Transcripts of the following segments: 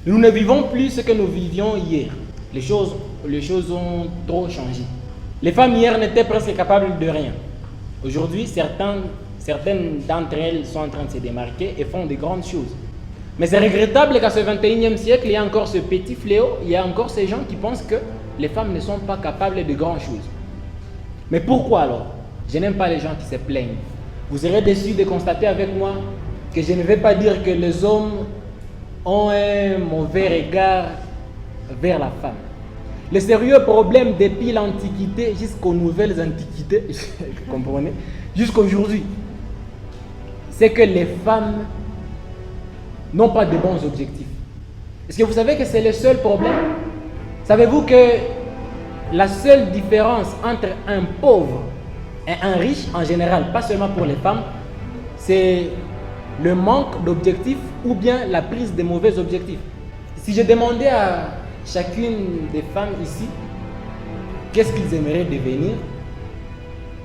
Nous ne vivons plus ce que nous vivions hier. Les choses ont trop changé. Les femmes hier n'étaient presque capables de rien. Aujourd'hui, certaines d'entre elles sont en train de se démarquer et font de grandes choses. Mais c'est regrettable qu'à ce 21e siècle, il y a encore ce petit fléau, il y a encore ces gens qui pensent que les femmes ne sont pas capables de grandes choses. Mais pourquoi alors? Je n'aime pas les gens qui se plaignent. Vous serez déçus de constater avec moi que je ne vais pas dire que les hommes ont un mauvais regard vers la femme. Le sérieux problème depuis l'Antiquité jusqu'aux nouvelles antiquités, vous comprenez, jusqu'aujourd'hui, c'est que les femmes n'ont pas de bons objectifs. Est-ce que vous savez que c'est le seul problème? Savez-vous que la seule différence entre un pauvre et un riche en général, pas seulement pour les femmes, c'est le manque d'objectifs ou bien la prise de mauvais objectifs. Si je demandais à chacune des femmes ici qu'est-ce qu'ils aimeraient devenir,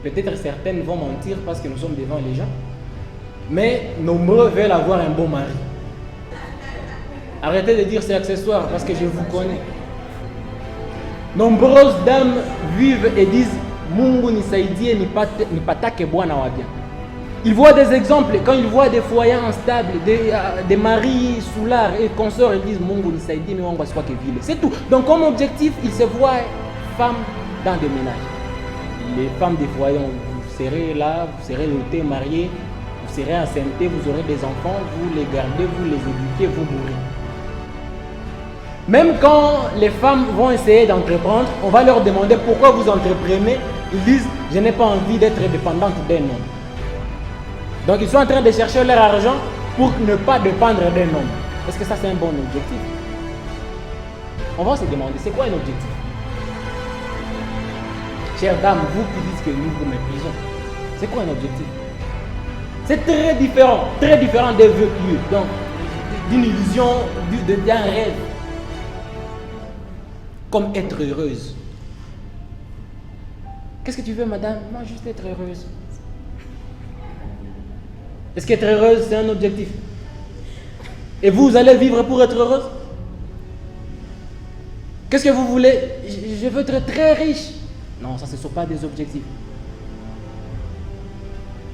peut-être certaines vont mentir parce que nous sommes devant les gens, mais nombreux veulent avoir un bon mari. Arrêtez de dire c'est accessoire parce que je vous connais. Nombreuses dames vivent et disent Mungu nisaidie nipatake bwana wa bien. Ils voient des exemples, quand ils voient des foyers instables, des maris soulards et consorts, ils disent Mungu nisaidie ni wangu asikuwa kevile. C'est tout. Donc comme objectif, ils se voient femmes dans des ménages. Les femmes des foyers, vous serez là, vous serez lotées, mariées, vous serez enceintes, vous aurez des enfants, vous les gardez, vous les éduquez, vous mourrez. Même quand les femmes vont essayer d'entreprendre, on va leur demander pourquoi vous entreprenez. Ils disent, je n'ai pas envie d'être dépendante d'un homme. Donc ils sont en train de chercher leur argent pour ne pas dépendre d'un homme. Est-ce que ça c'est un bon objectif? On va se demander, c'est quoi un objectif? Chères dames, vous qui dites que nous vous méprisons, c'est quoi un objectif? C'est très différent des vœux pieux, donc d'une illusion, d'un rêve. Comme être heureuse. Qu'est-ce que tu veux, madame? Moi, juste être heureuse. Est-ce qu'être heureuse, c'est un objectif? Et vous allez vivre pour être heureuse? Qu'est-ce que vous voulez? Je veux être très riche. Non, ça, ce ne sont pas des objectifs.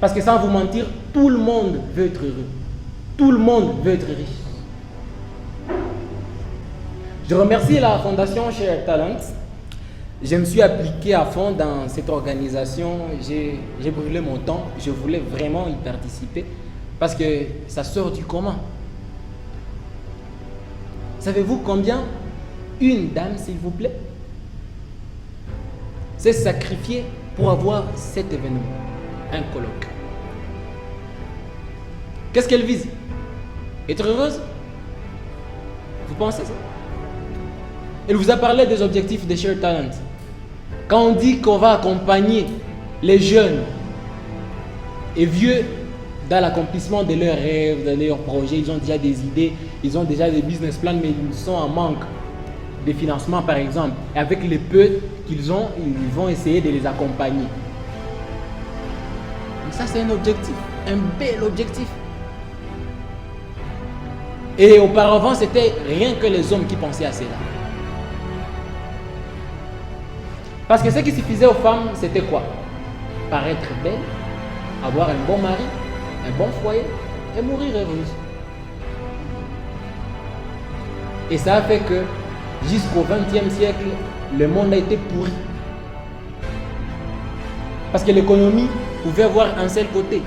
Parce que sans vous mentir, tout le monde veut être heureux. Tout le monde veut être riche. Je remercie la fondation Share Talent. Je me suis appliqué à fond dans cette organisation. J'ai brûlé mon temps. Je voulais vraiment y participer parce que ça sort du commun. Savez-vous combien une dame, s'il vous plaît, s'est sacrifiée pour avoir cet événement, un colloque? Qu'est-ce qu'elle vise? Être heureuse? Vous pensez ça? Elle vous a parlé des objectifs de Share Talent. Quand on dit qu'on va accompagner les jeunes et vieux dans l'accomplissement de leurs rêves, de leurs projets, ils ont déjà des idées, ils ont déjà des business plans, mais ils sont en manque de financement par exemple. Et avec les peu qu'ils ont, ils vont essayer de les accompagner. Et ça c'est un objectif, un bel objectif. Et auparavant, c'était rien que les hommes qui pensaient à cela. Parce que ce qui suffisait aux femmes, c'était quoi? Paraître belle, avoir un bon mari, un bon foyer et mourir heureuse. Et ça a fait que jusqu'au XXe siècle, le monde a été pourri. Parce que l'économie pouvait avoir un seul côté.